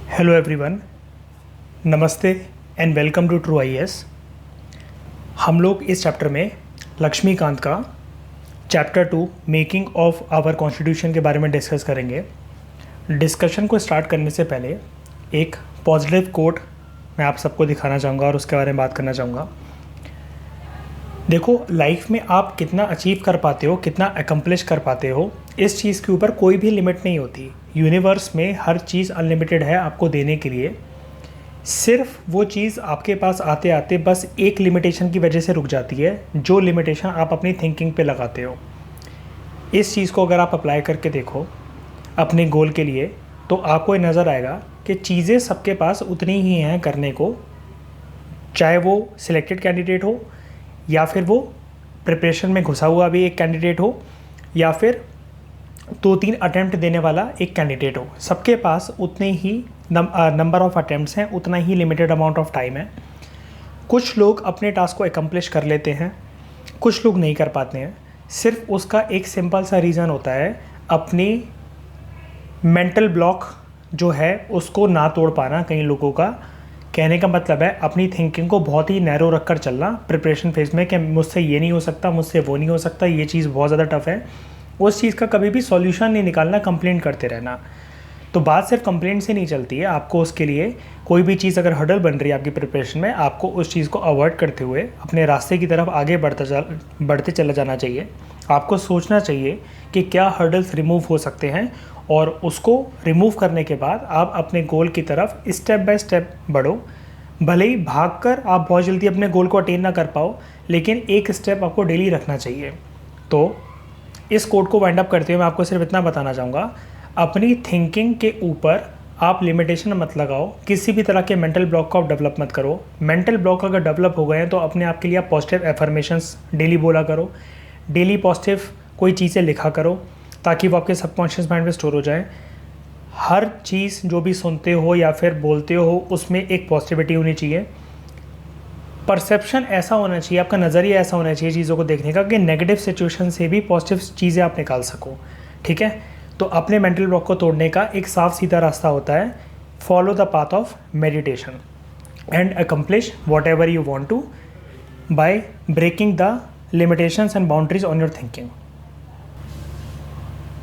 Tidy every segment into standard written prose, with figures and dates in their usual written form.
Hello everyone, नमस्ते and welcome to true IAS. हम लोग इस चैप्टर में लक्ष्मीकांत का chapter 2 making of our constitution के बारे में डिस्कस करेंगे। डिस्कशन को स्टार्ट करने से पहले एक पॉजिटिव कोट मैं आप सबको दिखाना चाहूँगा और उसके बारे में बात करना चाहूँगा। देखो, लाइफ में आप कितना अचीव कर पाते हो, कितना अकम्प्लिश कर पाते हो, इस चीज़ के ऊपर कोई भी लिमिट नहीं होती। यूनिवर्स में हर चीज़ अनलिमिटेड है आपको देने के लिए। सिर्फ वो चीज़ आपके पास आते आते बस एक लिमिटेशन की वजह से रुक जाती है, जो लिमिटेशन आप अपनी थिंकिंग पे लगाते हो। इस चीज़ को अगर आप अप्लाई करके देखो अपने गोल के लिए, तो आपको ये नज़र आएगा कि चीज़ें सबके पास उतनी ही हैं करने को, चाहे वो सिलेक्टेड कैंडिडेट हो या फिर वो प्रिपरेशन में घुसा हुआ भी एक कैंडिडेट हो या फिर 2-3 अटैम्प्ट देने वाला एक कैंडिडेट हो। सबके पास उतने ही नंबर ऑफ़ अटैम्प्ट्स हैं, उतना ही लिमिटेड अमाउंट ऑफ टाइम है। कुछ लोग अपने टास्क को एकम्प्लिश कर लेते हैं, कुछ लोग नहीं कर पाते हैं। सिर्फ उसका एक सिंपल सा रीज़न होता है, अपनी मेंटल ब्लॉक जो है उसको ना तोड़ पाना। कई लोगों का कहने का मतलब है अपनी थिंकिंग को बहुत ही नैरो रख कर चलना प्रिपरेशन फेज़ में, कि मुझसे ये नहीं हो सकता, मुझसे वो नहीं हो सकता, ये चीज़ बहुत ज़्यादा टफ है। उस चीज़ का कभी भी सॉल्यूशन नहीं निकालना, कंप्लेंट करते रहना। तो बात सिर्फ कंप्लेंट से नहीं चलती है। आपको उसके लिए कोई भी चीज़ अगर हर्डल बन रही है आपकी प्रिपरेशन में, आपको उस चीज़ को अवॉइड करते हुए अपने रास्ते की तरफ आगे बढ़ते चला जाना चाहिए। आपको सोचना चाहिए कि क्या हर्डल्स रिमूव हो सकते हैं, और उसको रिमूव करने के बाद आप अपने गोल की तरफ स्टेप बाय स्टेप बढ़ो। भले ही भागकर आप बहुत जल्दी अपने गोल को अटेन ना कर पाओ, लेकिन एक स्टेप आपको डेली रखना चाहिए। तो इस कोड को वाइंड अप करते हुए मैं आपको सिर्फ इतना बताना चाहूँगा, अपनी थिंकिंग के ऊपर आप लिमिटेशन मत लगाओ। किसी भी तरह के मेंटल ब्लॉक को आप डेवलप मत करो। मेंटल ब्लॉक अगर डेवलप हो गए हैं तो अपने आप के लिए आप पॉजिटिव एफर्मेशंस डेली बोला करो, डेली पॉजिटिव कोई चीज़ें लिखा करो, ताकि वो आपके सबकॉन्शियस माइंड में स्टोर हो जाए। हर चीज़ जो भी सुनते हो या फिर बोलते हो उसमें एक पॉजिटिविटी होनी चाहिए। परसेप्शन ऐसा होना चाहिए, आपका नज़रिया ऐसा होना चाहिए चीज़ों को देखने का कि नेगेटिव सिचुएशन से भी पॉजिटिव चीज़ें आप निकाल सको। ठीक है, तो अपने मेंटल ब्लॉक को तोड़ने का एक साफ सीधा रास्ता होता है, follow the path of meditation and accomplish whatever you want to by breaking the limitations and boundaries on your thinking.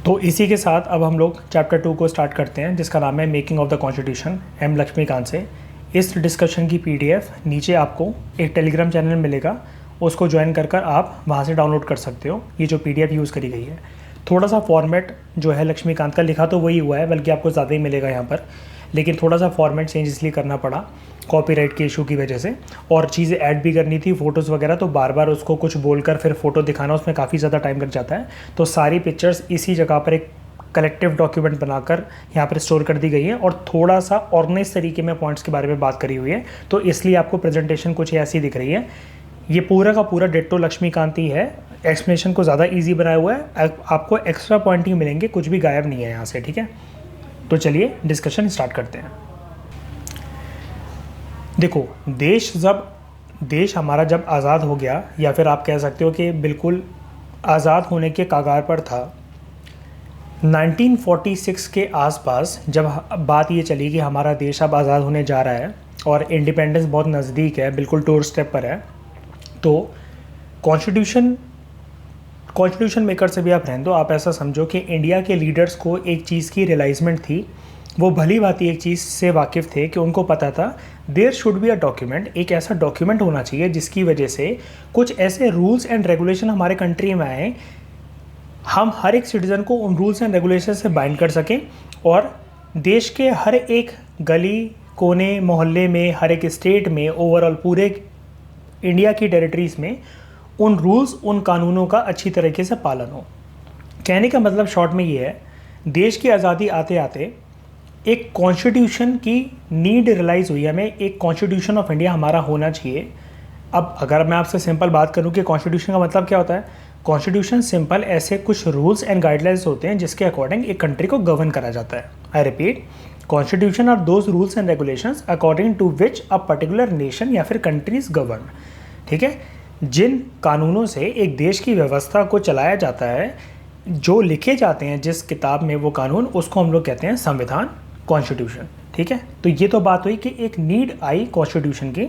तो इसी के साथ अब हम लोग चैप्टर 2 को स्टार्ट करते हैं, जिसका नाम है making of the constitution, M Laxmikanth से। इस डिस्कशन की PDF नीचे आपको एक टेलीग्राम चैनल मिलेगा, उसको ज्वाइन कर आप वहाँ से डाउनलोड कर सकते हो। ये जो PDF यूज़ करी गई है, थोड़ा सा फॉर्मेट जो है लक्ष्मीकांत का लिखा तो वही हुआ है, बल्कि आपको ज़्यादा ही मिलेगा यहाँ पर, लेकिन थोड़ा सा फॉर्मेट चेंज इसलिए करना पड़ा कॉपीराइट के इशू की वजह से। और चीज़ें ऐड भी करनी थी, फ़ोटोज़ वगैरह, तो बार बार उसको कुछ बोलकर फिर फ़ोटो दिखाना, उसमें काफ़ी ज़्यादा टाइम लग जाता है। तो सारी पिक्चर्स इसी जगह पर एक कलेक्टिव डॉक्यूमेंट बनाकर यहाँ पर स्टोर कर दी गई है, और थोड़ा सा ऑर्गेनाइज तरीके में पॉइंट्स के बारे में बात करी हुई है, तो इसलिए आपको प्रेजेंटेशन कुछ ऐसी दिख रही है। ये पूरा का पूरा डिट्टो लक्ष्मीकांत ही है, एक्सप्लेनेशन को ज़्यादा इजी बनाया हुआ है, आपको एक्स्ट्रा पॉइंट ही मिलेंगे, कुछ भी गायब नहीं है यहाँ से। ठीक है, तो चलिए डिस्कशन स्टार्ट करते हैं। देखो, देश हमारा जब आज़ाद हो गया, या फिर आप कह सकते हो कि बिल्कुल आज़ाद होने के कगार पर था, 1946 के आसपास जब बात ये चली कि हमारा देश अब आज़ाद होने जा रहा है और इंडिपेंडेंस बहुत नज़दीक है, बिल्कुल डोर स्टेप पर है, तो कॉन्स्टिट्यूशन मेकर से भी आप रहने दो। आप ऐसा समझो कि इंडिया के लीडर्स को एक चीज़ की रियलाइजमेंट थी, वो भली भांति एक चीज़ से वाकिफ़ थे कि उनको पता था there should be a document, एक ऐसा डॉक्यूमेंट होना चाहिए जिसकी वजह से कुछ ऐसे रूल्स एंड रेगुलेशन हमारे कंट्री में आए, हम हर एक सिटीज़न को उन रूल्स एंड रेगुलेशन से बाइंड कर सकें, और देश के हर एक गली कोने मोहल्ले में, हर एक स्टेट में, ओवरऑल पूरे इंडिया की टेरिटरीज़ में उन रूल्स, उन कानूनों का अच्छी तरीके से पालन हो। कहने का मतलब शॉर्ट में ये है, देश की आज़ादी आते आते एक कॉन्स्टिट्यूशन की नीड रियलाइज़ हुई हमें, एक कॉन्स्टिट्यूशन ऑफ इंडिया हमारा होना चाहिए। अब अगर मैं आपसे सिंपल बात करूं कि कॉन्स्टिट्यूशन का मतलब क्या होता है, कॉन्स्टिट्यूशन सिंपल ऐसे कुछ रूल्स एंड गाइडलाइंस होते हैं जिसके अकॉर्डिंग एक कंट्री को गवर्न करा जाता है। I repeat, constitution are those rules and regulations according to which a particular nation या फिर कंट्री इज गवर्न। ठीक है, जिन कानूनों से एक देश की व्यवस्था को चलाया जाता है, जो लिखे जाते हैं जिस किताब में वो कानून, उसको हम लोग कहते हैं संविधान कॉन्स्टिट्यूशन, ठीक है। तो ये तो बात हुई कि एक नीड आई कॉन्स्टिट्यूशन की,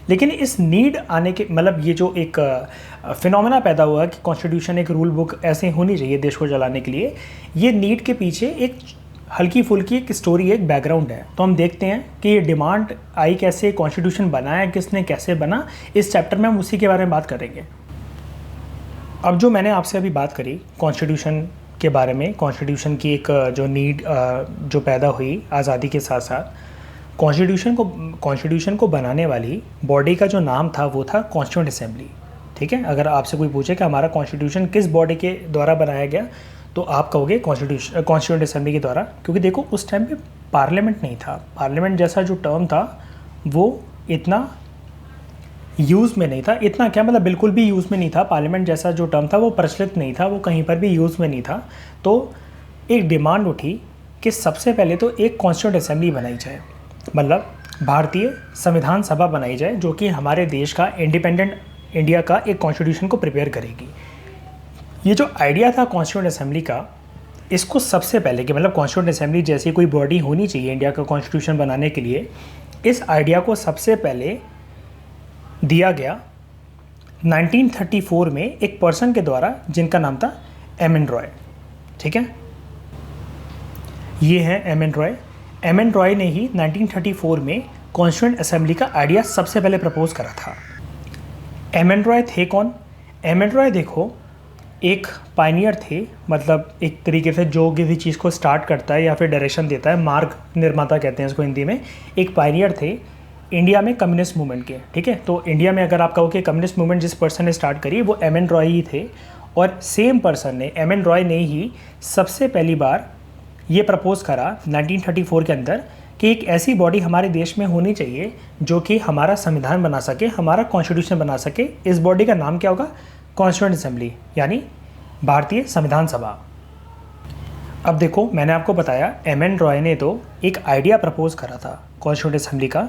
लेकिन इस नीड आने के मतलब ये जो एक फिनोमेना पैदा हुआ कि कॉन्स्टिट्यूशन एक रूल बुक ऐसे होनी चाहिए देश को चलाने के लिए, ये नीड के पीछे एक हल्की फुल्की एक स्टोरी, एक बैकग्राउंड है। तो हम देखते हैं कि ये डिमांड आई कैसे, कॉन्स्टिट्यूशन बनाया किसने, कैसे बना, इस चैप्टर में हम उसी के बारे में बात करेंगे। अब जो मैंने आपसे अभी बात करी कॉन्स्टिट्यूशन के बारे में, कॉन्स्टिट्यूशन की एक जो नीड जो पैदा हुई आज़ादी के साथ साथ, कॉन्स्टिट्यूशन को बनाने वाली बॉडी का जो नाम था वो था कॉन्स्टिट्यूएंट असेंबली, ठीक है। अगर आपसे कोई पूछे कि हमारा कॉन्स्टिट्यूशन किस बॉडी के द्वारा बनाया गया, तो आप कहोगे कॉन्स्टिट्यूएंट असेंबली के द्वारा, क्योंकि देखो उस टाइम पे पार्लियामेंट नहीं था। पार्लियामेंट जैसा जो टर्म था वो इतना यूज़ में नहीं था, इतना क्या मतलब बिल्कुल भी यूज़ में नहीं था। पार्लियामेंट जैसा जो टर्म था वो प्रचलित नहीं था, वो कहीं पर भी यूज़ में नहीं था। तो एक डिमांड उठी कि सबसे पहले तो एक कॉन्स्टिट्यूएंट असेंबली बनाई जाए, मतलब भारतीय संविधान सभा बनाई जाए, जो कि हमारे देश का इंडिपेंडेंट इंडिया का एक कॉन्स्टिट्यूशन को प्रिपेयर करेगी। ये जो आइडिया था कॉन्स्टिट्यूएंट असेंबली का, इसको सबसे पहले कि मतलब कॉन्स्टिट्यूएंट असेंबली जैसी कोई बॉडी होनी चाहिए इंडिया का कॉन्स्टिट्यूशन बनाने के लिए, इस आइडिया को सबसे पहले दिया गया 1934 में एक पर्सन के द्वारा जिनका नाम था एम एन रॉय, ठीक है। ये है M N Roy. M N Roy ने ही 1934 में कॉन्स्टिट्यूएंट असेंबली का आइडिया सबसे पहले प्रपोज करा था। एम एन रॉय थे कौन? एम एन रॉय देखो एक पायनियर थे, मतलब एक तरीके से जो किसी चीज़ को स्टार्ट करता है या फिर डायरेक्शन देता है, मार्ग निर्माता कहते हैं इसको हिंदी में। एक पायनियर थे इंडिया में कम्युनिस्ट मूवमेंट के, ठीक है। तो इंडिया में अगर आप कहो कि कम्युनिस्ट मूवमेंट जिस पर्सन ने स्टार्ट करी वो एम एन रॉय ही थे, और सेम पर्सन ने, एम एन रॉय ने ही सबसे पहली बार ये प्रपोज करा 1934 के अंदर कि एक ऐसी बॉडी हमारे देश में होनी चाहिए जो कि हमारा संविधान बना सके, हमारा कॉन्स्टिट्यूशन बना सके। इस बॉडी का नाम क्या होगा? कॉन्स्टिट्यूएंट असेंबली, यानी भारतीय संविधान सभा। अब देखो मैंने आपको बताया एम एन रॉय ने तो एक आइडिया प्रपोज करा था कॉन्स्टिट्यूएंट असेंबली का।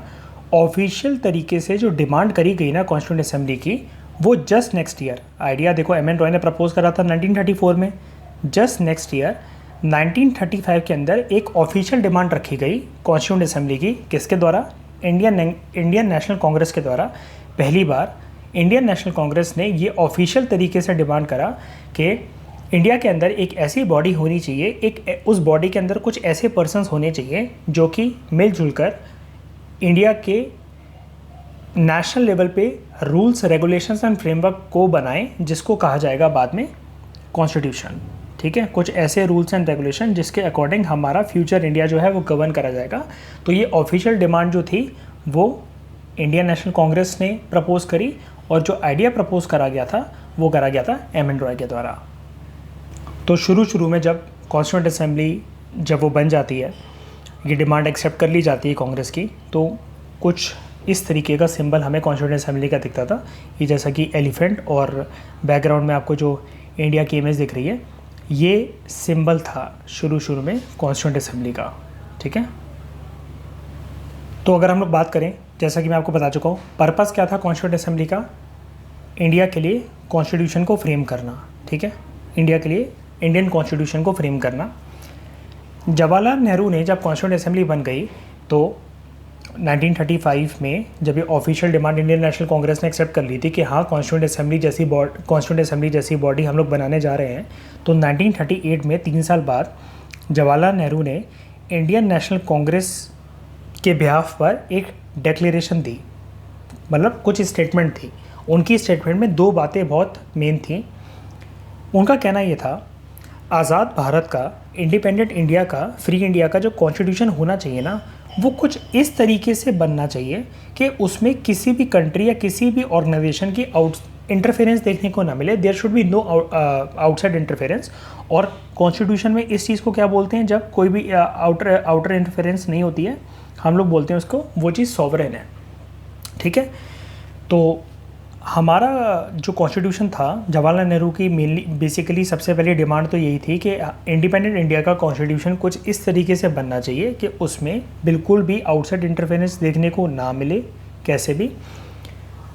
ऑफिशियल तरीके से जो डिमांड करी गई ना कॉन्स्टिट्यूएंट असेंबली की, वो जस्ट नेक्स्ट ईयर आइडिया देखो एम एन रॉय ने प्रपोज करा था 1934 में, जस्ट नेक्स्ट ईयर 1935 के अंदर एक ऑफिशियल डिमांड रखी गई कॉन्स्टिट्यूएंट असेंबली की। किसके द्वारा? इंडियन नेशनल कांग्रेस के द्वारा। पहली बार इंडियन नेशनल कांग्रेस ने ये ऑफिशियल तरीके से डिमांड करा कि इंडिया के अंदर एक ऐसी बॉडी होनी चाहिए, एक उस बॉडी के अंदर कुछ ऐसे पर्सन्स होने चाहिए जो कि मिलजुल कर इंडिया के नेशनल लेवल पे रूल्स, रेगुलेशंस एंड फ्रेमवर्क को बनाएं, जिसको कहा जाएगा बाद में कॉन्स्टिट्यूशन, ठीक है। कुछ ऐसे रूल्स एंड रेगुलेशन जिसके अकॉर्डिंग हमारा फ्यूचर इंडिया जो है वो गवर्न करा जाएगा। तो ये ऑफिशियल डिमांड जो थी वो इंडियन नेशनल कांग्रेस ने प्रपोज करी, और जो आइडिया प्रपोज करा गया था वो करा गया था एम एन रॉय के द्वारा। तो शुरू में जब कॉन्स्टिट्यूएंट असेंबली जब वो बन जाती है, ये डिमांड एक्सेप्ट कर ली जाती है कांग्रेस की, तो कुछ इस तरीके का सिंबल हमें कॉन्स्टिट्यूएंट असेंबली का दिखता था, ये जैसा कि एलिफेंट, और बैकग्राउंड में आपको जो इंडिया की इमेज दिख रही है, ये सिंबल था शुरू में कॉन्स्टिट्यूएंट असेंबली का, ठीक है। तो अगर हम लोग बात करें, जैसा कि मैं आपको बता चुका हूँ, पर्पस क्या था कॉन्स्टिट्यूएंट असेंबली का? इंडिया के लिए कॉन्स्टिट्यूशन को फ्रेम करना, ठीक है। इंडिया के लिए इंडियन कॉन्स्टिट्यूशन को फ्रेम करना। जवाहरलाल नेहरू ने जब कॉन्स्टिट्यूएंट असेंबली बन गई तो 1935 में जब ये official demand Indian national Congress ने एक्सेप्ट कर ली थी कि हाँ कॉन्स्टिट्यूएंट असेंबली जैसी बॉडी हम लोग बनाने जा रहे हैं, तो 1938 में 3 साल बाद जवाहरलाल नेहरू ने इंडियन नेशनल कांग्रेस के बिहाफ पर एक डिक्लेरेशन दी, मतलब कुछ स्टेटमेंट थी। उनकी स्टेटमेंट में 2 बातें बहुत मेन थी। उनका कहना ये था, आज़ाद भारत का, इंडिपेंडेंट इंडिया का, फ्री इंडिया का जो कॉन्स्टिट्यूशन होना चाहिए ना, वो कुछ इस तरीके से बनना चाहिए कि उसमें किसी भी कंट्री या किसी भी ऑर्गेनाइजेशन की इंटरफेरेंस देखने को ना मिले। There should be no outside interference. और कॉन्स्टिट्यूशन में इस चीज़ को क्या बोलते हैं, जब कोई भी आउटर इंटरफेरेंस नहीं होती है, हम लोग बोलते हैं उसको, वो चीज़ सॉवरेन है, ठीक है। तो हमारा जो कॉन्स्टिट्यूशन था जवाहरलाल नेहरू की मेनली बेसिकली सबसे पहली डिमांड तो यही थी कि इंडिपेंडेंट इंडिया का कॉन्स्टिट्यूशन कुछ इस तरीके से बनना चाहिए कि उसमें बिल्कुल भी आउटसाइड इंटरफेरेंस देखने को ना मिले कैसे भी।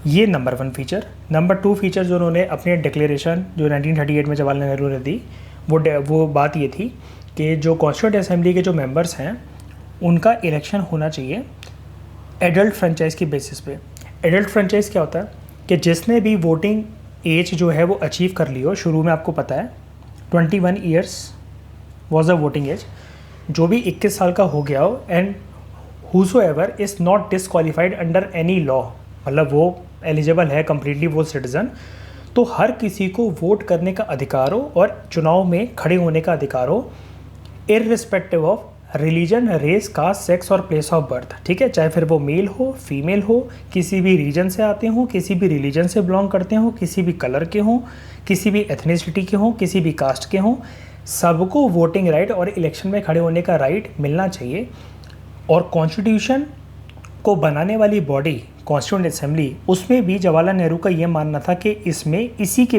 ये नंबर 1 फीचर। नंबर 2 फीचर जो उन्होंने अपने डिक्लेरेशन जो 1938 में जवाहरलाल नेहरू ने दी, वो बात ये थी कि जो कॉन्स्टिट्यूएंट असेंबली के जो मेंबर्स हैं उनका इलेक्शन होना चाहिए एडल्ट फ्रेंचाइज की बेसिस पे। एडल्ट फ्रेंचाइज क्या होता है कि जिसने भी वोटिंग एज जो है वो अचीव कर ली हो, शुरू में आपको पता है 21 years was a voting age, जो भी 21 साल का हो गया हो, and whosoever is not disqualified under any law, मतलब वो एलिजिबल है कम्प्लीटली वो सिटीज़न, तो हर किसी को वोट करने का अधिकार हो और चुनाव में खड़े होने का अधिकार हो, irrespective of religion, race, caste, sex और प्लेस ऑफ बर्थ। ठीक है, चाहे फिर वो मेल हो, फीमेल हो, किसी भी रीजन से आते हों, किसी भी रिलीजन से बिलोंग करते हों, किसी भी कलर के हों, किसी भी एथनिसिटी के हों, किसी भी कास्ट के हों, सबको वोटिंग राइट और इलेक्शन में खड़े होने का राइट मिलना चाहिए। और कॉन्स्टिट्यूशन को बनाने वाली बॉडी कॉन्स्टिट्यूंट असेंबली, उसमें भी जवाहरलाल नेहरू का ये मानना था कि इसमें इसी के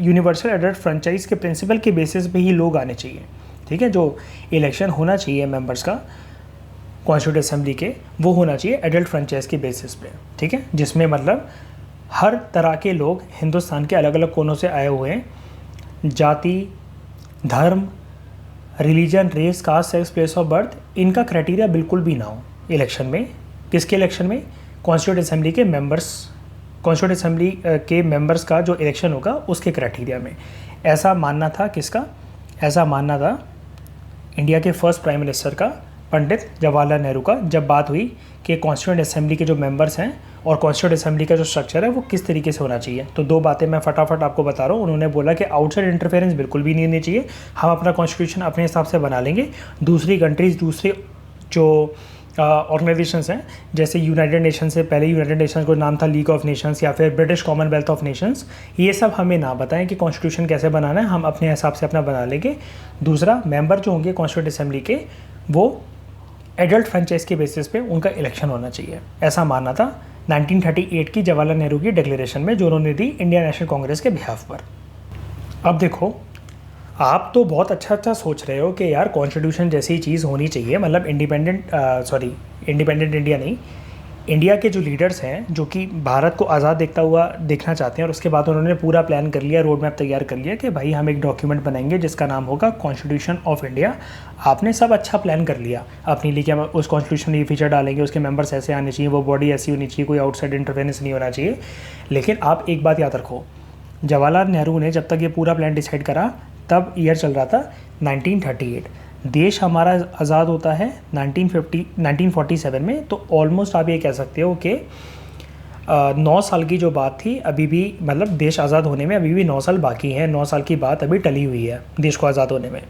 यूनिवर्सल एडल्ट फ्रेंचाइज के प्रिंसिपल के बेसिस पे ही लोग आने चाहिए। ठीक है, जो इलेक्शन होना चाहिए मेंबर्स का कॉन्स्टिट्यूंट असेंबली के, वो होना चाहिए एडल्ट फ्रेंचाइज के बेसिस पे। ठीक है, जिसमें मतलब हर तरह के लोग हिंदुस्तान के अलग अलग कोनों से आए हुए हैं, जाति, धर्म, religion, race, caste, sex, place of birth, इनका क्राइटेरिया बिल्कुल भी ना हो इलेक्शन में। किसके इलेक्शन में? कॉन्स्टिट्यूंट असेंबली के मेंबर्स, कॉन्स्टिट्यूंट असेंबली के मेंबर्स का जो इलेक्शन होगा उसके क्राइटेरिया में। ऐसा मानना था किसका? ऐसा मानना था इंडिया के फर्स्ट प्राइम मिनिस्टर का, पंडित जवाहरलाल नेहरू का, जब बात हुई कि कॉन्स्टिट्यूंट असेंबली के जो मेंबर्स हैं और कॉन्स्टिट्यूंट असेंबली का जो स्ट्रक्चर है वो किस तरीके से होना चाहिए। तो दो बातें मैं फटाफट आपको बता रहा हूँ। उन्होंने बोला कि आउटसाइड इंटरफेरेंस बिल्कुल भी नहीं होनी चाहिए, हम अपना कॉन्स्टिट्यूशन अपने हिसाब से बना लेंगे। दूसरी कंट्रीज़, दूसरी जो ऑर्गेनाइजेशंस हैं, जैसे यूनाइटेड नेशन से पहले यूनाइटेड नेशंस को नाम था लीग ऑफ नेशंस या फिर ब्रिटिश कॉमनवेल्थ ऑफ नेशंस, ये सब हमें ना बताएं कि कॉन्स्टिट्यूशन कैसे बनाना है, हम अपने हिसाब से अपना बना लेंगे। दूसरा, मेंबर जो होंगे कॉन्स्टिट्यूंट असेंबली के, वो एडल्ट फ्रेंचाइज के बेसिस पे उनका इलेक्शन होना चाहिए, ऐसा मानना था 1938 की जवाहरलाल नेहरू की डिक्लेरेशन में, जो उन्होंने दी इंडियन नेशनल कांग्रेस के बिहाफ पर। अब देखो, आप तो बहुत अच्छा सोच रहे हो कि यार कॉन्स्टिट्यूशन जैसी चीज़ होनी चाहिए, मतलब इंडिपेंडेंट इंडिया नहीं, इंडिया के जो लीडर्स हैं जो कि भारत को आज़ाद देखना चाहते हैं, और उसके बाद उन्होंने पूरा प्लान कर लिया, रोड मैप तैयार कर लिया कि भाई हम एक डॉक्यूमेंट बनाएंगे जिसका नाम होगा कॉन्स्टिट्यूशन ऑफ इंडिया। आपने सब अच्छा प्लान कर लिया अपने लिए कि हम उस कॉन्स्टिट्यूशन में ये फीचर डालेंगे, उसके मेंबर्स ऐसे आने चाहिए, वो बॉडी ऐसी होनी चाहिए, कोई आउटसाइड इंटरफेरेंस नहीं होना चाहिए। लेकिन आप एक बात याद रखो, जवाहरलाल नेहरू ने जब तक ये पूरा प्लान डिसाइड करा तब ईयर चल रहा था 1938। देश हमारा आज़ाद होता है 1947 में, तो ऑलमोस्ट आप ये कह सकते हो कि 9 साल की जो बात थी, अभी भी मतलब देश आज़ाद होने में अभी भी 9 साल बाकी हैं, 9 साल की बात अभी टली हुई है देश को आज़ाद होने में।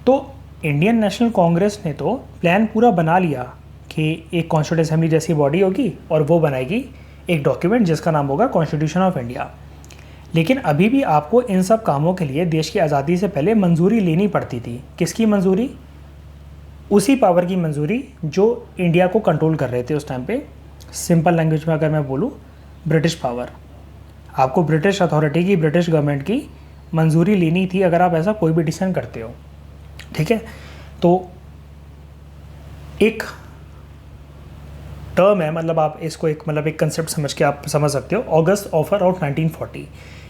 तो इंडियन नेशनल कांग्रेस ने तो प्लान पूरा बना लिया कि एक कॉन्स्टिट्यूंट असेंबली जैसी बॉडी होगी और वो बनाएगी एक डॉक्यूमेंट जिसका नाम होगा कॉन्स्टिट्यूशन ऑफ इंडिया। लेकिन अभी भी आपको इन सब कामों के लिए देश की आज़ादी से पहले मंजूरी लेनी पड़ती थी। किसकी मंजूरी? उसी पावर की मंजूरी जो इंडिया को कंट्रोल कर रहे थे उस टाइम पे। सिंपल लैंग्वेज में अगर मैं बोलूँ, ब्रिटिश पावर। आपको ब्रिटिश अथॉरिटी की, ब्रिटिश गवर्नमेंट की मंजूरी लेनी थी अगर आप ऐसा कोई भी डिसीजन करते हो। ठीक है, तो एक टर्म है, मतलब आप इसको एक कंसेप्ट समझ के आप समझ सकते हो, ऑगस्ट ऑफर ऑफ 1940।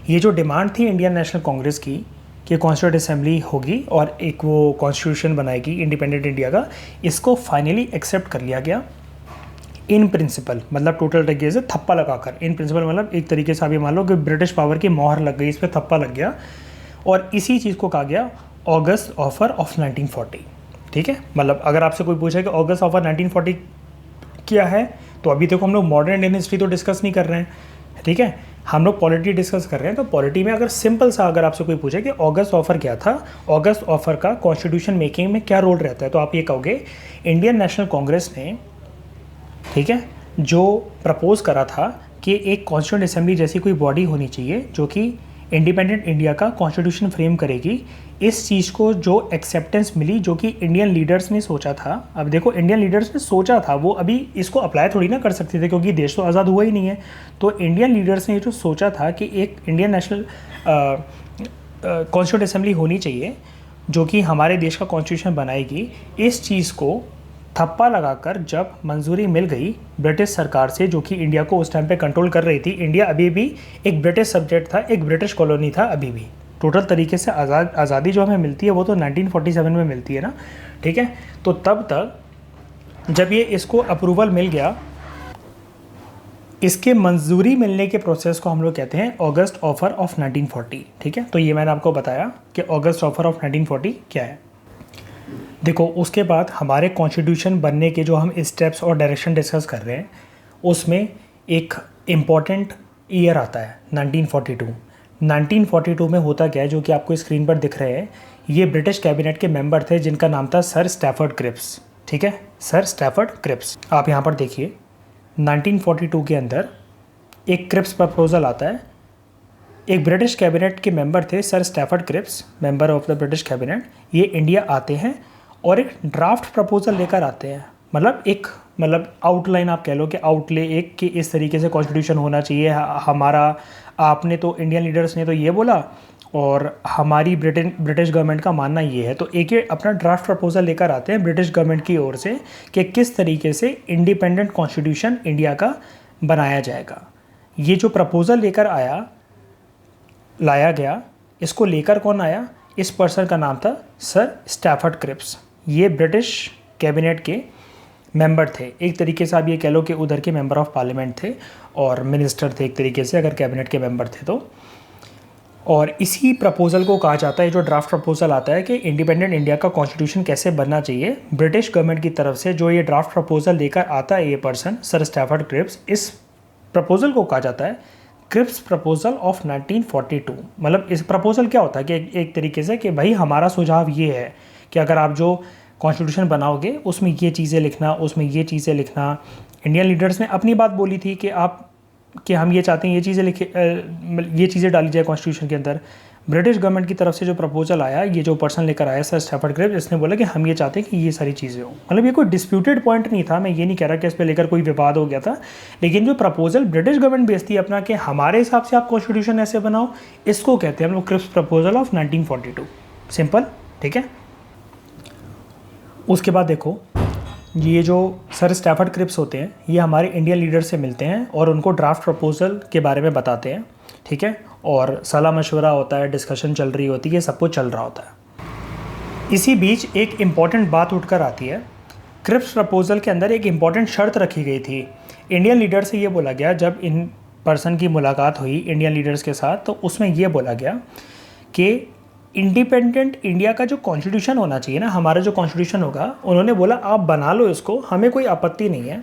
ये जो डिमांड थी इंडियन नेशनल कांग्रेस की कि कॉन्स्टिट्यूंट असेंबली होगी और एक वो कॉन्स्टिट्यूशन बनाएगी इंडिपेंडेंट इंडिया का, इसको फाइनली एक्सेप्ट कर लिया गया इन प्रिंसिपल, मतलब टोटल तरीके से थप्पा लगाकर। इन प्रिंसिपल मतलब एक तरीके से आप ये मान लो कि ब्रिटिश पावर की मोहर लग गई, इस पर थप्पा लग गया, और इसी चीज़ को कहा गया ऑगस्ट ऑफर ऑफ 1940। ठीक है, मतलब अगर आपसे कोई पूछे कि ऑगस्ट ऑफर 1940 क्या है, तो अभी देखो हम लोग मॉडर्न इंडियन हिस्ट्री तो डिस्कस नहीं कर रहे हैं, ठीक है, हम लोग पॉलिटी डिस्कस कर रहे हैं। तो पॉलिटी में अगर सिंपल सा अगर आपसे कोई पूछे कि ऑगस्ट ऑफर क्या था, ऑगस्ट ऑफर का कॉन्स्टिट्यूशन मेकिंग में क्या रोल रहता है, तो आप ये कहोगे इंडियन नेशनल कांग्रेस ने, ठीक है, जो प्रपोज करा था कि एक कॉन्स्टिट्यूंट असेंबली जैसी कोई बॉडी होनी चाहिए जो कि इंडिपेंडेंट इंडिया का कॉन्स्टिट्यूशन फ्रेम करेगी। इस चीज़ को जो एक्सेप्टेंस मिली, जो कि इंडियन लीडर्स ने सोचा था, अब देखो इंडियन लीडर्स ने सोचा था, वो अभी इसको अप्लाई थोड़ी ना कर सकते थे क्योंकि देश तो आज़ाद हुआ ही नहीं है। तो इंडियन लीडर्स ने जो सोचा था कि एक इंडियन नेशनल कॉन्स्टिट्यूंट असेंबली होनी चाहिए जो कि हमारे देश का कॉन्स्टिट्यूशन बनाएगी, इस चीज़ को थप्पा लगाकर जब मंजूरी मिल गई ब्रिटिश सरकार से, जो कि इंडिया को उस टाइम पे कंट्रोल कर रही थी, इंडिया अभी भी एक ब्रिटिश सब्जेक्ट था, एक ब्रिटिश कॉलोनी था अभी भी। टोटल तरीके से आज़ादी जो हमें मिलती है वो तो 1947 में मिलती है ना, ठीक है। तो तब तक जब ये इसको अप्रूवल मिल गया, इसके मंजूरी मिलने के प्रोसेस को हम लोग कहते हैं ऑगस्ट ऑफर ऑफ 1940। ठीक है, तो ये मैंने आपको बताया कि ऑगस्ट ऑफर ऑफ 1940 क्या है। देखो, उसके बाद हमारे कॉन्स्टिट्यूशन बनने के जो हम स्टेप्स और डायरेक्शन डिस्कस कर रहे हैं, उसमें एक इम्पॉर्टेंट ईयर आता है 1942। 1942 में होता क्या है, जो कि आपको स्क्रीन पर दिख रहे हैं, ये ब्रिटिश कैबिनेट के मेंबर थे जिनका नाम था सर स्टैफर्ड क्रिप्स। ठीक है, सर स्टैफर्ड क्रिप्स। आप यहाँ पर देखिए 1942 के अंदर एक क्रिप्स प्रपोजल आता है। एक ब्रिटिश कैबिनेट के मेंबर थे sir Stafford Cripps, member of the British cabinet. ये इंडिया आते हैं और एक ड्राफ्ट प्रपोजल लेकर आते हैं। मतलब आउटलाइन आप कह लो कि आउटले एक कि इस तरीके से कॉन्स्टिट्यूशन होना चाहिए हमारा। आपने तो इंडियन लीडर्स ने तो ये बोला और हमारी ब्रिटिश गवर्नमेंट का मानना ये है, तो एक ये अपना ड्राफ्ट प्रपोजल लेकर आते हैं ब्रिटिश गवर्नमेंट की ओर से कि किस तरीके से इंडिपेंडेंट कॉन्स्टिट्यूशन इंडिया का बनाया जाएगा। ये जो प्रपोजल लाया गया, इसको लेकर कौन आया? इस पर्सन का नाम था सर स्टैफर्ड क्रिप्स। ये ब्रिटिश कैबिनेट के मेंबर थे, एक तरीके से आप ये कह लो कि उधर के मेंबर ऑफ पार्लियामेंट थे और मिनिस्टर थे एक तरीके से, अगर कैबिनेट के मेंबर थे तो। और इसी प्रपोज़ल को कहा जाता है, जो ड्राफ्ट प्रपोज़ल आता है कि इंडिपेंडेंट इंडिया का कॉन्स्टिट्यूशन कैसे बनना चाहिए, ब्रिटिश गवर्नमेंट की तरफ से जो ये ड्राफ्ट प्रपोज़ल लेकर आता है ये पर्सन सर स्टैफर्ड क्रिप्स, इस प्रपोज़ल को कहा जाता है क्रिप्स प्रपोज़ल ऑफ 1942। मतलब इस प्रपोज़ल क्या होता है कि एक तरीके से कि भाई हमारा सुझाव ये है कि अगर आप जो कॉन्स्टिट्यूशन बनाओगे उसमें ये चीज़ें लिखना, उसमें ये चीज़ें लिखना। इंडियन लीडर्स ने अपनी बात बोली थी कि हम ये चाहते हैं ये चीज़ें डाली जाए कॉन्स्टिट्यूशन के अंदर। ब्रिटिश गवर्नमेंट की तरफ से जो प्रपोजल आया, ये जो पर्सन लेकर आया सर स्टैफर्ड क्रिप्स, इसने बोला कि हम ये चाहते हैं कि ये सारी चीज़ें हो। मतलब ये कोई डिस्प्यूटेड पॉइंट नहीं था, मैं ये नहीं कह रहा कि इस पर लेकर कोई विवाद हो गया था, लेकिन जो प्रपोजल ब्रिटिश गवर्नमेंट भेजती है अपना कि हमारे हिसाब से आप कॉन्स्टिट्यूशन ऐसे बनाओ, इसको कहते हैं हम लोग क्रिप्स प्रपोजल ऑफ 1942। सिंपल, ठीक है। उसके बाद देखो, ये जो सर स्टैफर्ड क्रिप्स होते हैं, ये हमारे इंडियन लीडर से मिलते हैं और उनको ड्राफ्ट प्रपोजल के बारे में बताते हैं। ठीक है, और सलाह मशवरा होता है, डिस्कशन चल रही होती है, सब कुछ चल रहा होता है। इसी बीच एक इम्पॉर्टेंट बात उठकर आती है। क्रिप्स प्रपोजल के अंदर एक इम्पॉर्टेंट शर्त रखी गई थी। इंडियन लीडर से ये बोला गया, जब इन पर्सन की मुलाकात हुई इंडियन लीडर्स के साथ, तो उसमें ये बोला गया कि इंडिपेंडेंट इंडिया का जो कॉन्स्टिट्यूशन होना चाहिए ना, हमारा जो कॉन्स्टिट्यूशन होगा, उन्होंने बोला आप बना लो इसको, हमें कोई आपत्ति नहीं है।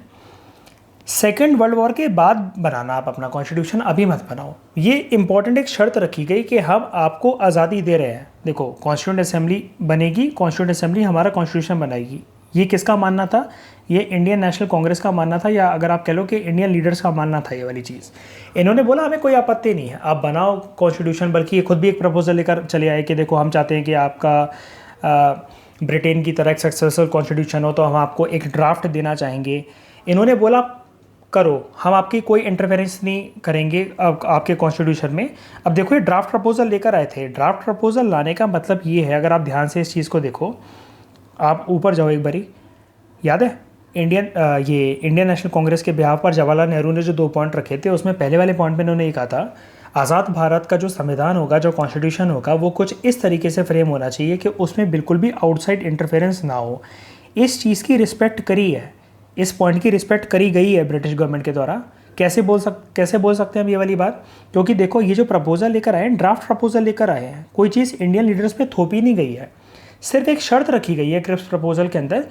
सेकेंड वर्ल्ड वॉर के बाद बनाना आप अपना कॉन्स्टिट्यूशन, अभी मत बनाओ। ये इंपॉर्टेंट एक शर्त रखी गई कि हम आपको आज़ादी दे रहे हैं। देखो, कॉन्स्टिट्यूंट असेंबली बनेगी, कॉन्स्टिट्यूंट असेंबली हमारा कॉन्स्टिट्यूशन बनाएगी। ये किसका मानना था? ये इंडियन नेशनल कांग्रेस का मानना था, या अगर आप कह लो कि इंडियन लीडर्स का मानना था ये वाली चीज़। इन्होंने बोला हमें कोई आपत्ति नहीं है, आप बनाओ कॉन्स्टिट्यूशन। बल्कि ये खुद भी एक प्रपोजल लेकर चले आए कि देखो हम चाहते हैं कि आपका ब्रिटेन की तरह एक सक्सेसफुल कॉन्स्टिट्यूशन हो, तो हम आपको एक ड्राफ्ट देना चाहेंगे। इन्होंने बोला करो, हम आपकी कोई इंटरफेरेंस नहीं करेंगे आपके कॉन्स्टिट्यूशन में। अब देखो, ये ड्राफ्ट प्रपोजल लेकर आए थे। ड्राफ्ट प्रपोजल लाने का मतलब ये है, अगर आप ध्यान से इस चीज़ को देखो, आप ऊपर जाओ एक बारी, याद है इंडियन नेशनल कांग्रेस के बिहाफ पर जवाहरलाल नेहरू ने जो 2 पॉइंट रखे थे, उसमें पहले वाले पॉइंट में उन्होंने ये कहा था, आज़ाद भारत का जो संविधान होगा, जो कॉन्स्टिट्यूशन होगा, वो कुछ इस तरीके से फ्रेम होना चाहिए कि उसमें बिल्कुल भी आउटसाइड इंटरफेरेंस ना हो। इस चीज़ की रिस्पेक्ट करी है, इस पॉइंट की रिस्पेक्ट करी गई है ब्रिटिश गवर्नमेंट के द्वारा। कैसे बोल सकते हैं हम ये वाली बात? क्योंकि देखो, ये जो प्रपोजल लेकर आए हैं, ड्राफ्ट प्रपोजल लेकर आए हैं, कोई चीज़ इंडियन लीडर्स पे थोपी नहीं गई है। सिर्फ एक शर्त रखी गई है क्रिप्स प्रपोजल के अंदर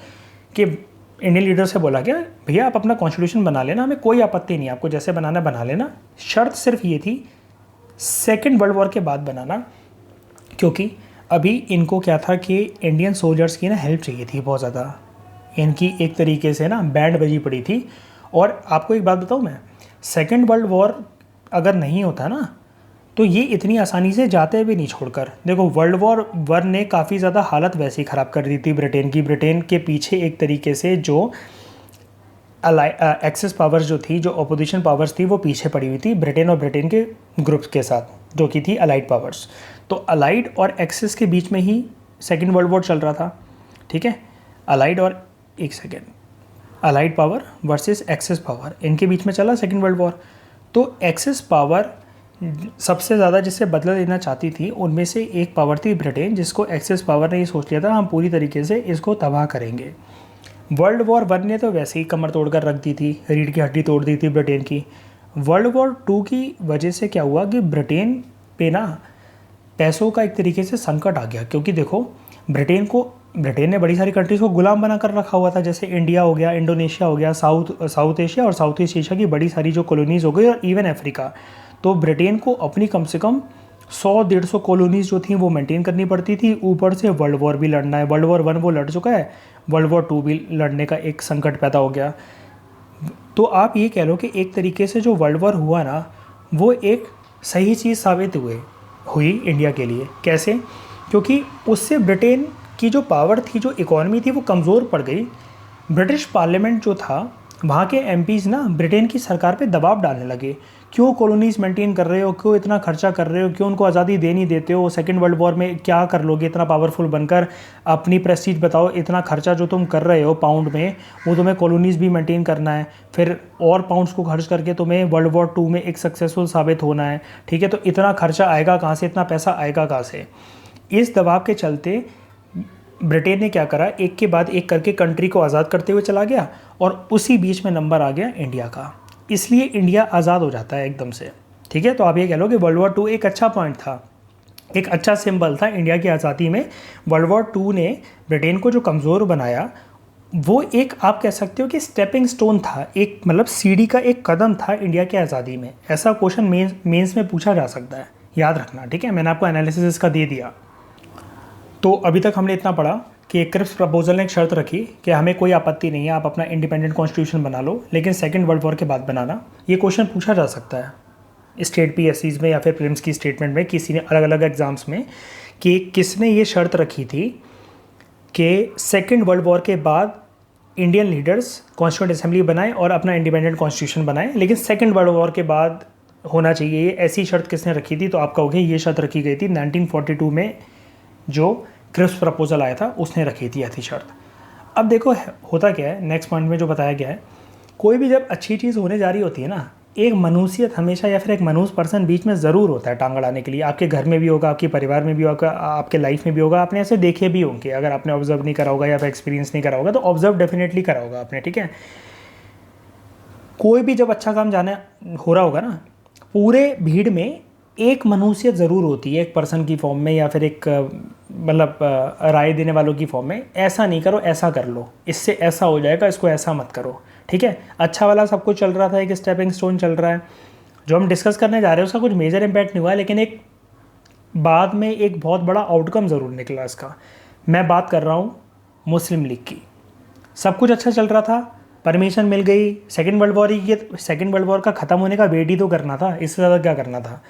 कि इंडियन लीडर से बोला गया, भैया आप अपना कॉन्स्टिट्यूशन बना लेना, हमें कोई आपत्ति नहीं, आपको जैसे बनाना बना लेना। शर्त सिर्फ ये थी, सेकेंड वर्ल्ड वॉर के बाद बनाना, क्योंकि अभी इनको क्या था कि इंडियन सोल्जर्स की ना हेल्प चाहिए थी बहुत ज़्यादा। इनकी एक तरीके से ना बैंड बजी पड़ी थी। और आपको एक बात बताऊँ मैं, सेकेंड वर्ल्ड वॉर अगर नहीं होता ना, तो ये इतनी आसानी से जाते भी नहीं छोड़कर। देखो, वर्ल्ड वॉर 1 ने काफ़ी ज़्यादा हालत वैसी ख़राब कर दी थी ब्रिटेन की। ब्रिटेन के पीछे एक तरीके से जो एक्सेस पावर्स जो थी, जो अपोजिशन पावर्स थी, वो पीछे पड़ी हुई थी ब्रिटेन और ब्रिटेन के ग्रुप्स के साथ, जो कि थी अलाइड पावर्स। तो अलाइड और एक्सेस के बीच में ही सेकेंड वर्ल्ड वॉर चल रहा था। ठीक है, allied power versus axis power, इनके बीच में चला सेकेंड वर्ल्ड वॉर। तो एक्सेस पावर सबसे ज़्यादा जिससे बदला लेना चाहती थी, उनमें से एक पावर थी ब्रिटेन, जिसको एक्सेस पावर ने ये सोच लिया था हम पूरी तरीके से इसको तबाह करेंगे। वर्ल्ड वॉर वन ने तो वैसे ही कमर तोड़ कर रख दी थी, रीढ़ की हड्डी तोड़ दी थी ब्रिटेन की। वर्ल्ड वॉर टू की वजह से क्या हुआ कि ब्रिटेन पे ना पैसों का एक तरीके से संकट आ गया, क्योंकि देखो ब्रिटेन ने बड़ी सारी कंट्रीज़ को गुलाम बना कर रखा हुआ था, जैसे इंडिया हो गया, इंडोनेशिया हो गया, साउथ एशिया और साउथ ईस्ट एशिया की बड़ी सारी जो कॉलोनीज़ हो गई, और इवन अफ्रीका। तो ब्रिटेन को अपनी कम से कम 100-150 कॉलोनीज़ जो थी वो मेंटेन करनी पड़ती थी। ऊपर से वर्ल्ड वॉर भी लड़ना है, वर्ल्ड वॉर वन वो लड़ चुका है, वर्ल्ड वॉर टू भी लड़ने का एक संकट पैदा हो गया। तो आप ये कह लो कि एक तरीके से जो वर्ल्ड वॉर हुआ ना, वो एक सही चीज़ साबित हुई इंडिया के लिए। कैसे? क्योंकि उससे ब्रिटेन की जो पावर थी, जो इकॉनमी थी, वो कमज़ोर पड़ गई। ब्रिटिश पार्लियामेंट जो था, वहाँ के एमपीज़ ना ब्रिटेन की सरकार पे दबाव डालने लगे, क्यों कॉलोनीज़ मेंटेन कर रहे हो, क्यों इतना खर्चा कर रहे हो, क्यों उनको आज़ादी दे नहीं देते हो, सेकेंड वर्ल्ड वॉर में क्या कर लोगे इतना पावरफुल बनकर, अपनी प्रेस्टीज बताओ, इतना खर्चा जो तुम कर रहे हो पाउंड में, वो तुम्हें कॉलोनीज़ भी मेंटेन करना है, फिर और पाउंड्स को खर्च करके तुम्हें वर्ल्ड वॉर टू में एक सक्सेसफुल साबित होना है, ठीक है। तो इतना खर्चा आएगा कहाँ से, इतना पैसा आएगा कहाँ से? इस दबाव के चलते ब्रिटेन ने क्या करा, एक के बाद एक करके कंट्री को आज़ाद करते हुए चला गया, और उसी बीच में नंबर आ गया इंडिया का, इसलिए इंडिया आज़ाद हो जाता है एकदम से, ठीक है। तो आप ये कह लो कि वर्ल्ड वॉर टू एक अच्छा पॉइंट था, एक अच्छा सिंबल था इंडिया की आज़ादी में। वर्ल्ड वॉर टू ने ब्रिटेन को जो कमज़ोर बनाया, वो एक आप कह सकते हो कि स्टेपिंग स्टोन था, एक मतलब सीढ़ी का एक कदम था इंडिया की आज़ादी में। ऐसा क्वेश्चन मेंस में पूछा जा सकता है, याद रखना, ठीक है। मैंने आपको एनालिसिस इसका दे दिया। तो अभी तक हमने इतना पढ़ा कि क्रिप्स प्रपोजल ने एक शर्त रखी कि हमें कोई आपत्ति नहीं है, आप अपना इंडिपेंडेंट कॉन्स्टिट्यूशन बना लो, लेकिन सेकेंड वर्ल्ड वॉर के बाद बनाना। ये क्वेश्चन पूछा जा सकता है स्टेट पीएससीज में या फिर प्रीलिम्स की स्टेटमेंट में, किसी ने अलग अलग एग्जाम्स में, कि किसने ये शर्त रखी थी कि सेकेंड वर्ल्ड वॉर के बाद इंडियन लीडर्स कॉन्स्टिट्यूंट असेंबली बनाएं और अपना इंडिपेंडेंट कॉन्स्टिट्यूशन बनाएं, लेकिन सेकेंड वर्ल्ड वॉर के बाद होना चाहिए। ये ऐसी शर्त किसने रखी थी? तो आप कहोगे ये शर्त रखी गई थी 1942 में, जो क्रिप्स प्रपोजल आया था उसने रखी थी ऐसी शर्त। अब देखो होता क्या है, नेक्स्ट पॉइंट में जो बताया गया है, कोई भी जब अच्छी चीज़ होने जा रही होती है ना, एक मनुष्यत हमेशा या फिर एक मनुष्य पर्सन बीच में ज़रूर होता है टांग अड़ाने के लिए। आपके घर में भी होगा, आपके परिवार में भी होगा, आपके लाइफ में भी होगा, आपने ऐसे देखे भी होंगे। अगर आपने ऑब्जर्व नहीं करा होगा या फिर एक्सपीरियंस नहीं करा होगा तो ऑब्जर्व डेफिनेटली करा होगा आपने, ठीक है। कोई भी जब अच्छा काम जाने हो रहा होगा ना, पूरे भीड़ में एक मनुष्यत ज़रूर होती है, एक पर्सन की फॉर्म में या फिर एक मतलब राय देने वालों की फॉर्म में। ऐसा नहीं करो, ऐसा कर लो, इससे ऐसा हो जाएगा, इसको ऐसा मत करो, ठीक है। अच्छा वाला सब कुछ चल रहा था, एक स्टेपिंग स्टोन चल रहा है। जो हम डिस्कस करने जा रहे हैं उसका कुछ मेजर इम्पैक्ट नहीं हुआ, लेकिन एक बाद में एक बहुत बड़ा आउटकम ज़रूर निकला इसका। मैं बात कर रहा हूँ मुस्लिम लीग की। सब कुछ अच्छा चल रहा था, परमिशन मिल गई, सेकेंड वर्ल्ड वॉर का ख़त्म होने का वेट ही तो करना था, इससे ज़्यादा क्या करना था।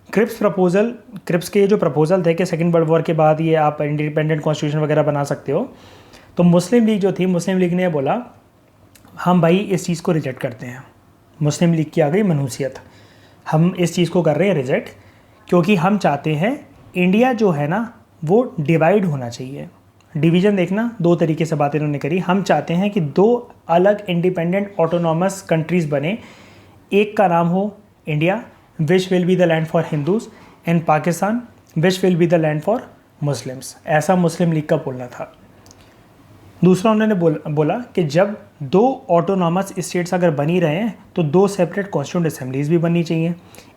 क्रिप्स के जो प्रपोजल थे कि सेकेंड वर्ल्ड वॉर के बाद ये आप इंडिपेंडेंट कॉन्स्टिट्यूशन वगैरह बना सकते हो, तो मुस्लिम लीग जो थी, मुस्लिम लीग ने बोला हम भाई इस चीज़ को रिजेक्ट करते हैं। मुस्लिम लीग की आ गई मनुष्यत, हम इस चीज़ को कर रहे हैं रिजेक्ट, क्योंकि हम चाहते हैं इंडिया जो है ना वो डिवाइड होना चाहिए। डिवीज़न देखना, दो तरीके से बात इन्होंने करी। हम चाहते हैं कि दो अलग इंडिपेंडेंट ऑटोनॉमस कंट्रीज़ बने, एक का नाम हो India which will be the land for Hindus, and Pakistan which will be the land for Muslims. ऐसा मुस्लिम लीग का बोलना था। दूसरा उन्होंने बोला कि जब दो ऑटोनॉमस स्टेट्स अगर बनी रहे हैं तो दो सेपरेट कॉन्स्टिट्यूंट असेंबलीज भी बननी चाहिए,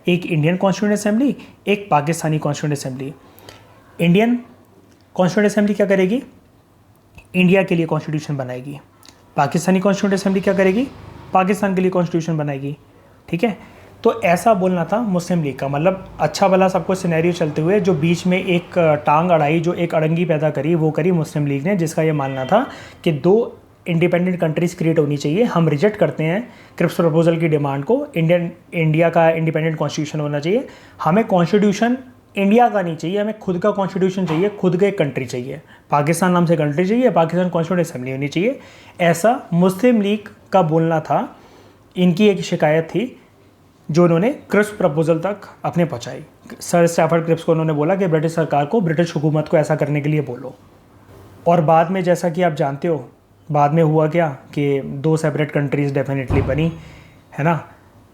एक इंडियन कॉन्स्टिट्यूंट असेंबली, एक Pakistani constituent assembly. Indian constituent assembly क्या करेगी? इंडिया के लिए कॉन्स्टिट्यूशन बनाएगी। पाकिस्तानी कॉन्स्टिट्यूंट असेंबली क्या करेगी? पाकिस्तान के लिए कॉन्स्टिट्यूशन बनाएगी, ठीक है। तो ऐसा बोलना था मुस्लिम लीग का, मतलब अच्छा भला सबको सिनेरियो चलते हुए जो बीच में एक टांग अड़ाई, जो एक अड़ंगी पैदा करी, वो करी मुस्लिम लीग ने, जिसका ये मानना था कि दो इंडिपेंडेंट कंट्रीज़ क्रिएट होनी चाहिए। हम रिजेक्ट करते हैं क्रिप्स प्रपोजल की डिमांड को, इंडिया का इंडिपेंडेंट कॉन्स्टिट्यूशन होना चाहिए। हमें कॉन्स्टिट्यूशन इंडिया का नहीं चाहिए, हमें खुद का कॉन्स्टिट्यूशन चाहिए, खुद का एक कंट्री चाहिए, पाकिस्तान नाम से कंट्री चाहिए, पाकिस्तान कॉन्स्टिट्यूंट असेंबली होनी चाहिए। ऐसा मुस्लिम लीग का बोलना था। इनकी एक शिकायत थी जो उन्होंने क्रिप्स प्रपोजल तक अपने पहुंचाई। सर स्टैफर्ड क्रिप्स को उन्होंने बोला कि ब्रिटिश सरकार को, ब्रिटिश हुकूमत को ऐसा करने के लिए बोलो। और बाद में जैसा कि आप जानते हो, बाद में हुआ क्या कि दो सेपरेट कंट्रीज़ डेफिनेटली बनी, है ना।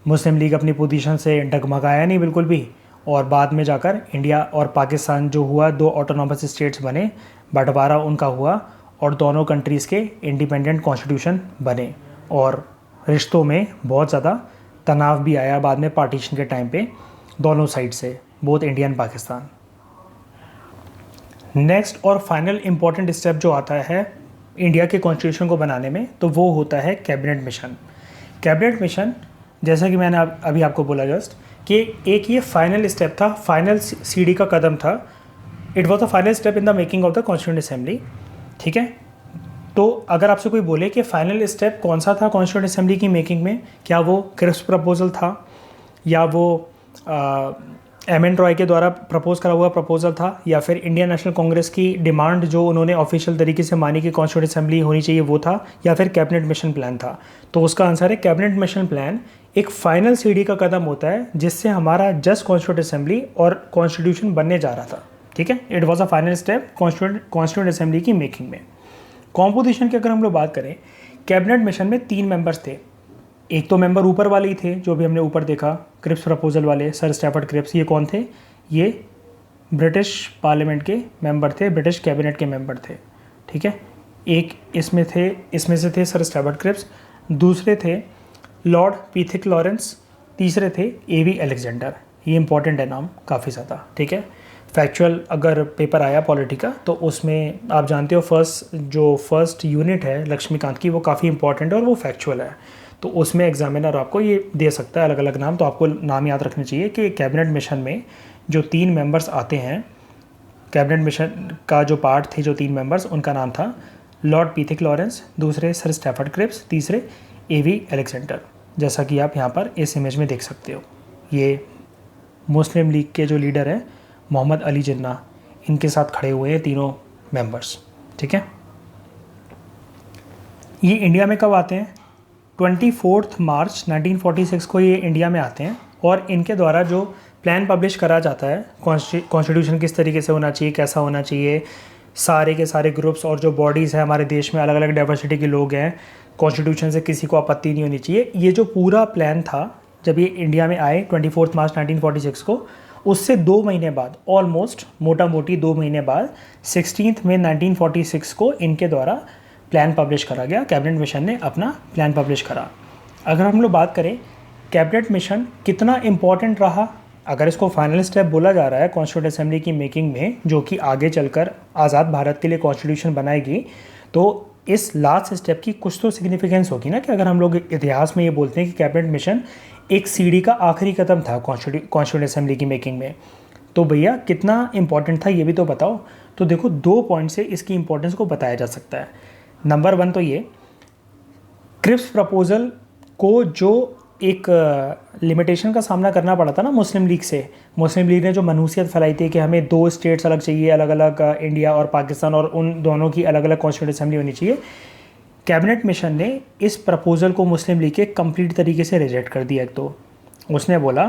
मुस्लिम लीग अपनी पोजीशन से डगमगाया नहीं बिल्कुल भी, और बाद में जाकर इंडिया और पाकिस्तान जो हुआ, दो ऑटोनॉमस स्टेट्स बने, बंटवारा उनका हुआ, और दोनों कंट्रीज़ के इंडिपेंडेंट कॉन्स्टिट्यूशन बने और रिश्तों में बहुत ज़्यादा तनाव भी आया बाद में पार्टीशन के टाइम पे दोनों साइड से, both India and Pakistan. Next और फाइनल इम्पॉर्टेंट स्टेप जो आता है इंडिया के कॉन्स्टिट्यूशन को बनाने में, तो वो होता है कैबिनेट मिशन। कैबिनेट मिशन, जैसा कि मैंने अभी आपको बोला जस्ट, कि एक ये फाइनल स्टेप था, फाइनल सीढ़ी का कदम था। It was the final step in the making of the constituent assembly. ठीक है, तो अगर आपसे कोई बोले कि फाइनल स्टेप कौन सा था कॉन्स्टिट्यूंट असेंबली की मेकिंग में, क्या वो क्रिप्स प्रपोजल था या वो एम.एन. रॉय के द्वारा प्रपोज करा हुआ प्रपोजल था या फिर इंडियन नेशनल कांग्रेस की डिमांड जो उन्होंने ऑफिशियल तरीके से मानी कि कॉन्स्टिट्यूंट असेंबली होनी चाहिए वो था, या फिर कैबिनेट मिशन प्लान था, तो उसका आंसर है कैबिनेट मिशन प्लान एक फाइनल सीढ़ी का कदम होता है जिससे हमारा जस्ट कॉन्स्टिट्यूंट असेंबली और कॉन्स्टिट्यूशन बनने जा रहा था। ठीक है, it was a final step constituent assembly की मेकिंग में। कॉम्पोजिशन की अगर हम लोग बात करें, कैबिनेट मिशन में 3 मेंबर्स थे। एक तो मेंबर ऊपर वाले ही थे जो भी हमने ऊपर देखा, क्रिप्स प्रपोजल वाले सर स्टैफर्ड क्रिप्स। ये कौन थे? ये ब्रिटिश पार्लियामेंट के मेंबर थे, ब्रिटिश कैबिनेट के मेंबर थे। ठीक है, एक इसमें से थे सर स्टैफर्ड क्रिप्स, दूसरे थे लॉर्ड पीथिक लॉरेंस, तीसरे थे ए.वी. अलेक्जेंडर। ये इंपॉर्टेंट है नाम काफ़ी ज़्यादा। ठीक है, फैक्चुअल अगर पेपर आया पॉलिटी का तो उसमें आप जानते हो फर्स्ट यूनिट है लक्ष्मीकांत की, वो काफ़ी इंपॉर्टेंट है और वो फैक्चुअल है, तो उसमें एग्जामिनर आपको ये दे सकता है अलग अलग नाम। तो आपको नाम याद रखने चाहिए कि कैबिनेट मिशन में जो 3 मेंबर्स आते हैं, कैबिनेट मिशन का जो पार्ट थे जो 3 मेंबर्स, उनका नाम था लॉर्ड पीथिक लॉरेंस, दूसरे सर स्टैफर्ड क्रिप्स, तीसरे ए.वी. अलेक्जेंडर, जैसा कि आप यहाँ पर इस इमेज में देख सकते हो। ये मुस्लिम लीग के जो लीडर हैं मोहम्मद अली जिन्ना, इनके साथ खड़े हुए हैं तीनों मेंबर्स। ठीक है, ये इंडिया में कब आते हैं? 24 मार्च 1946 को ये इंडिया में आते हैं और इनके द्वारा जो प्लान पब्लिश करा जाता है कॉन्स्टिट्यूशन किस तरीके से होना चाहिए, कैसा होना चाहिए, सारे के सारे ग्रुप्स और जो बॉडीज़ हैं हमारे देश में, अलग अलग डाइवर्सिटी के लोग हैं, कॉन्स्टिट्यूशन से किसी को आपत्ति नहीं होनी चाहिए, ये जो पूरा प्लान था जब ये इंडिया में आए 24 मार्च 1946 को, उससे 2 महीने बाद, ऑलमोस्ट मोटा मोटी 2 महीने बाद 16 मई 1946 को इनके द्वारा प्लान पब्लिश करा गया। कैबिनेट मिशन ने अपना प्लान पब्लिश करा। अगर हम लोग बात करें कैबिनेट मिशन कितना इम्पॉर्टेंट रहा, अगर इसको फाइनल स्टेप बोला जा रहा है कॉन्स्टिट्यूंट असेंबली की मेकिंग में, जो कि आगे चलकर आज़ाद भारत के लिए कॉन्स्टिट्यूशन बनाएगी, तो इस लास्ट स्टेप की कुछ तो सिग्निफिकेंस होगी ना, कि अगर हम लोग इतिहास में ये बोलते हैं कि कैबिनेट मिशन एक सीढ़ी का आखिरी कदम था कॉन्स्टिट्यूंट असेंबली की मेकिंग में, तो भैया कितना इंपॉर्टेंट था ये भी तो बताओ। तो देखो 2 पॉइंट से इसकी इंपॉर्टेंस को बताया जा सकता है। नंबर 1 तो ये, क्रिप्स प्रपोजल को जो एक लिमिटेशन का सामना करना पड़ा था ना मुस्लिम लीग से, मुस्लिम लीग ने जो मनहूसियत फैलाई थी कि हमें 2 स्टेट्स अलग चाहिए, अलग अलग इंडिया और पाकिस्तान, और उन दोनों की अलग अलग कॉन्स्टिट्यूंट असेंबली होनी चाहिए। कैबिनेट मिशन ने इस प्रपोजल को मुस्लिम लीग के कंप्लीट तरीके से रिजेक्ट कर दिया। एक तो उसने बोला,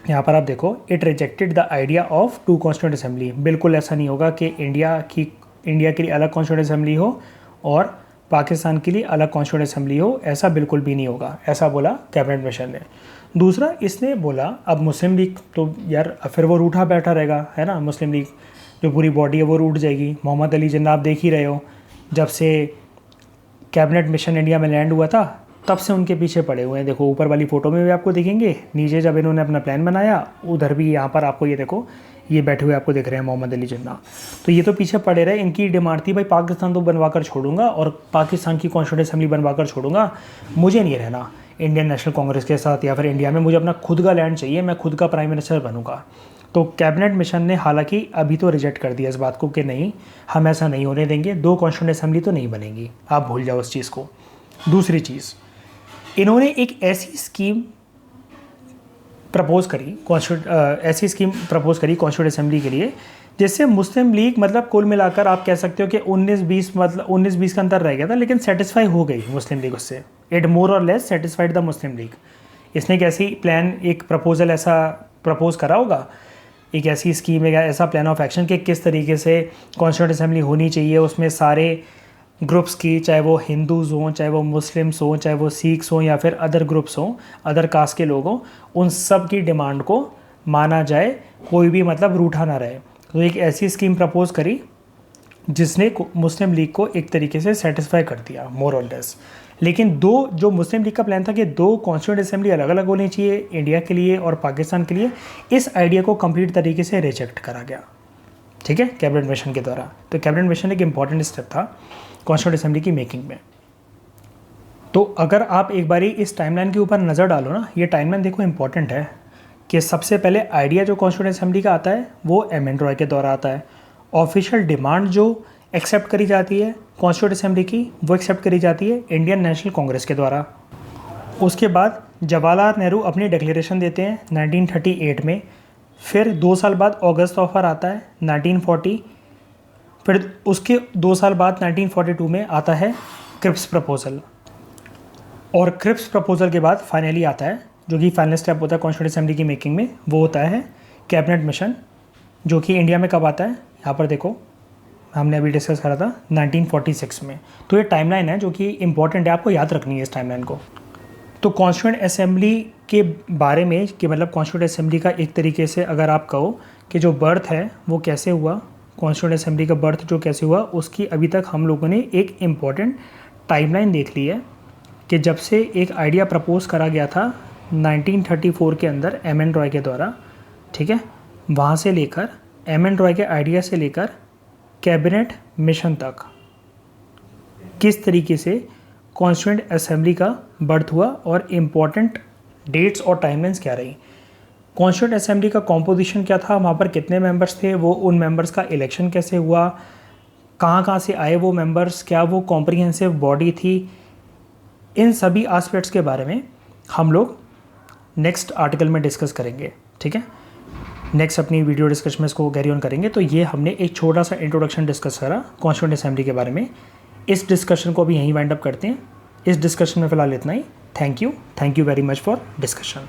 यहाँ पर आप देखो, it rejected the idea of 2 constituent assembly. बिल्कुल ऐसा नहीं होगा कि इंडिया के लिए अलग कॉन्स्टिट्यूंट असेंबली हो और पाकिस्तान के लिए अलग कॉन्स्टिट्यूंट असेंबली हो, ऐसा बिल्कुल भी नहीं होगा, ऐसा बोला कैबिनेट मिशन ने। दूसरा, इसने बोला अब मुस्लिम लीग तो यार फिर वो रूठा बैठा रहेगा, है ना, मुस्लिम लीग जो पूरी बॉडी है वो रूठ जाएगी। मोहम्मद अली जिन्ना आप देख ही रहे हो, जब से कैबिनेट मिशन इंडिया में लैंड हुआ था तब से उनके पीछे पड़े हुए हैं। देखो ऊपर वाली फ़ोटो में भी आपको दिखेंगे, नीचे जब इन्होंने अपना प्लान बनाया उधर भी, यहाँ पर आपको ये देखो, ये बैठे हुए आपको दिख रहे हैं मोहम्मद अली जिन्ना। तो ये तो पीछे पड़े रहे, इनकी डिमांड थी भाई पाकिस्तान तो बनवा कर छोड़ूंगा और पाकिस्तान की कॉन्स्टिट्यूंट असेंबली बनवा कर छोड़ूंगा, मुझे नहीं रहना इंडियन नेशनल कांग्रेस के साथ या फिर इंडिया में, मुझे अपना खुद का लैंड चाहिए, मैं खुद का प्राइम मिनिस्टर बनूंगा। तो कैबिनेट मिशन ने हालांकि अभी तो रिजेक्ट कर दिया इस बात को कि नहीं, हम ऐसा नहीं होने देंगे, 2 कॉन्स्टिट्यूंट असेंबली तो नहीं बनेगी, आप भूल जाओ उस चीज़ को। दूसरी चीज़, इन्होंने एक ऐसी स्कीम प्रपोज करी कॉन्स्टिट्यूंट असेंबली के लिए जिससे मुस्लिम लीग, मतलब कुल मिलाकर आप कह सकते हो कि 19-20, मतलब 19-20 का अंतर रह गया था, लेकिन सेटिस्फाई हो गई मुस्लिम लीग उससे। इट मोर और less satisfied the Muslim league. इसने एक ऐसी प्लान, एक प्रपोजल ऐसा प्रपोज करा होगा, एक ऐसी स्कीम, एक ऐसा प्लान ऑफ एक्शन कि किस तरीके से कॉन्स्टिट्यूंट असेंबली होनी चाहिए, उसमें सारे ग्रुप्स की, चाहे वो हिंदूज़ हों, चाहे वो मुस्लिम्स हों, चाहे वो सिख्स हों या फिर अदर ग्रुप्स हों, अदर कास्ट के लोग हों, उन सब की डिमांड को माना जाए, कोई भी मतलब रूठा ना रहे। तो एक ऐसी स्कीम प्रपोज करी जिसने मुस्लिम लीग को एक तरीके से सेटिस्फाई कर दिया मोर और लेस। लेकिन दो जो मुस्लिम लीग का प्लान था कि 2 कॉन्स्टिट्यूंट असेंबली अलग अलग होनी चाहिए इंडिया के लिए और पाकिस्तान के लिए, इस आइडिया को कंप्लीट तरीके से रिजेक्ट करा गया, ठीक है, कैबिनेट मिशन के द्वारा। तो कैबिनेट मिशन एक इंपॉर्टेंट स्टेप था कॉन्स्टिट्यूंट असेंबली की मेकिंग में। तो अगर आप एक बारी इस टाइमलाइन के ऊपर नज़र डालो ना, ये टाइमलाइन देखो इंपॉर्टेंट है कि सबसे पहले आइडिया जो कॉन्स्टिट्यूंट असेंबली का आता है वो एम.एन. रॉय के द्वारा आता है। ऑफिशियल डिमांड जो एक्सेप्ट करी जाती है कॉन्स्टिट्यूंट असेंबली की, वो एक्सेप्ट करी जाती है इंडियन नेशनल कांग्रेस के द्वारा। उसके बाद जवाहरलाल नेहरू अपनी डिक्लेरेशन देते हैं 1938 में। फिर 2 साल बाद ऑगस्ट ऑफर आता है 1940। फिर उसके 2 साल बाद 1942 में आता है क्रिप्स प्रपोजल। और क्रिप्स प्रपोजल के बाद फाइनली आता है, जो कि फाइनल स्टेप होता है कॉन्स्टिट्यूंट असेंबली की मेकिंग में, वो होता है कैबिनेट मिशन, जो कि इंडिया में कब आता है, यहाँ पर देखो हमने अभी डिस्कस करा था 1946 में। तो ये टाइमलाइन है जो कि इंपॉर्टेंट है, आपको याद रखनी है इस टाइमलाइन को। तो कॉन्स्टिट्यूंट असेंबली के बारे में कि मतलब कॉन्स्टिट्यूंट असेंबली का एक तरीके से अगर आप कहो कि जो बर्थ है वो कैसे हुआ, कॉन्स्टिट्यूंट असेंबली का बर्थ जो कैसे हुआ, उसकी अभी तक हम लोगों ने एक इम्पॉर्टेंट टाइमलाइन देख ली है कि जब से एक आइडिया प्रपोज करा गया था 1934 के अंदर एम.एन. रॉय के द्वारा, ठीक है, वहाँ से लेकर एम.एन. रॉय के आइडिया से लेकर कैबिनेट मिशन तक किस तरीके से कॉन्स्टिट्यूंट असेंबली का बर्थ हुआ और इम्पॉर्टेंट डेट्स और टाइमलाइंस क्या रही। कॉन्स्टिट्यूंट असेंबली का कॉम्पोजिशन क्या था, वहाँ पर कितने मेंबर्स थे, वो उन मेंबर्स का इलेक्शन कैसे हुआ, कहाँ से आए वो मेंबर्स, क्या वो कॉम्प्रिहेंसिव बॉडी थी, इन सभी एस्पेक्ट्स के बारे में हम लोग नेक्स्ट आर्टिकल में डिस्कस करेंगे, ठीक है। नेक्स्ट अपनी वीडियो डिस्कशन में इसको कैरी ऑन करेंगे। तो ये हमने एक छोटा सा इंट्रोडक्शन डिस्कस करा कॉन्स्टिट्यूंट असेंबली के बारे में। इस डिस्कशन को अभी यहीं वाइंड अप करते हैं। इस डिस्कशन में फ़िलहाल इतना ही। Thank you very much for discussion.